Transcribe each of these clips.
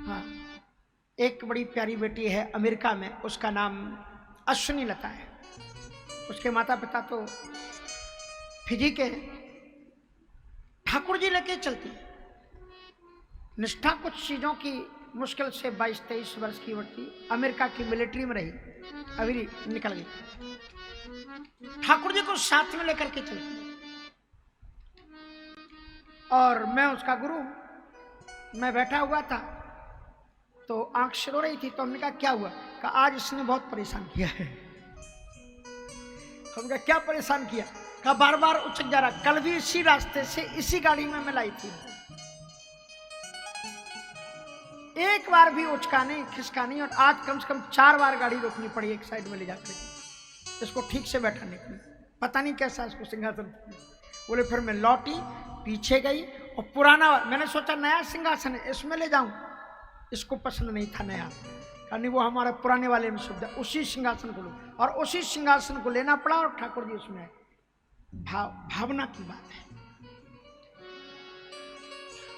हाँ, एक बड़ी प्यारी बेटी है अमेरिका में, उसका नाम अश्विनी लता है। उसके माता पिता तो फिजी के ठाकुर जी लेके चलती है। निष्ठा कुछ चीजों की मुश्किल से 22-23 वर्ष की बढ़ती, अमेरिका की मिलिट्री में रही, अभी निकल गई। ठाकुर जी को साथ में लेकर के चलती और मैं उसका गुरु। मैं बैठा हुआ था तो आंख रो रही थी, तो हमने कहा क्या हुआ? कहा आज इसने बहुत परेशान किया है। हमने कहा क्या परेशान किया? कहा बार बार उचक जा रहा। कल भी इसी रास्ते से इसी गाड़ी में मैं लाई थी, एक बार भी उचका नहीं, खिसका नहीं, और आज कम से कम 4 बार गाड़ी रोकनी पड़ी एक साइड में ले जाकर इसको ठीक से बैठाने के लिए। पता नहीं कैसा इसको सिंहासन। बोले फिर मैं लौटी, पीछे गई और पुराना, मैंने सोचा नया सिंहासन है इसमें ले जाऊं, इसको पसंद नहीं था नया, यानी वो हमारे पुराने वाले में सुविधा, उसी सिंहासन को लो। और उसी सिंहासन को लेना पड़ा और ठाकुर जी उसमें। भावना की बात है।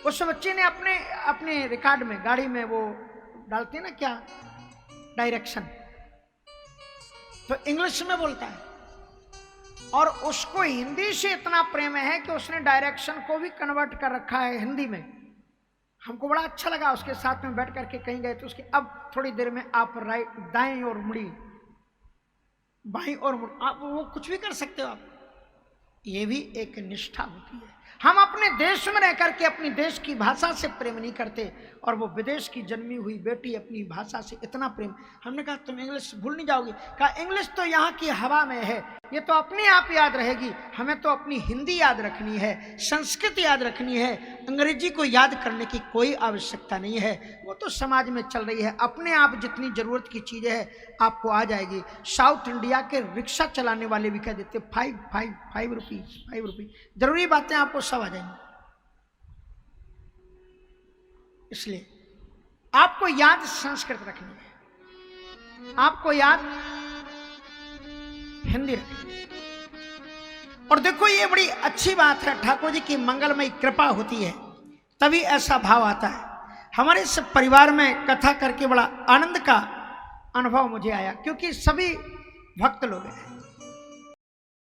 उस बच्चे ने अपने रिकॉर्ड में गाड़ी में वो डालते हैं ना क्या, डायरेक्शन, तो इंग्लिश में बोलता है और उसको हिंदी से इतना प्रेम है कि उसने डायरेक्शन को भी कन्वर्ट कर रखा है हिंदी में। हमको बड़ा अच्छा लगा। उसके साथ में बैठ करके कहीं गए तो उसके अब थोड़ी देर में आप राइट दाएं और मुड़ी, बाएं और मुड़ी, आप वो कुछ भी कर सकते हो आप। ये भी एक निष्ठा होती है। हम अपने देश में रह करके अपनी देश की भाषा से प्रेम नहीं करते और वो विदेश की जन्मी हुई बेटी अपनी भाषा से इतना प्रेम। हमने कहा तुम इंग्लिश भूल नहीं जाओगी? कहा इंग्लिश तो यहाँ की हवा में है, ये तो अपने आप याद रहेगी। हमें तो अपनी हिंदी याद रखनी है, संस्कृत याद रखनी है, अंग्रेजी को याद करने की कोई आवश्यकता नहीं है। वो तो समाज में चल रही है, अपने आप जितनी जरूरत की चीजें है आपको आ जाएगी। साउथ इंडिया के रिक्शा चलाने वाले भी कह देते 5 रुपीज। जरूरी बातें आपको सब आ जाएंगी। इसलिए आपको याद संस्कृत रखनी है, आपको याद हिंदी रखनी है। और देखो ये बड़ी अच्छी बात है, ठाकुर जी की मंगलमयी कृपा होती है तभी ऐसा भाव आता है। हमारे इस परिवार में कथा करके बड़ा आनंद का अनुभव मुझे आया, क्योंकि सभी भक्त लोग हैं।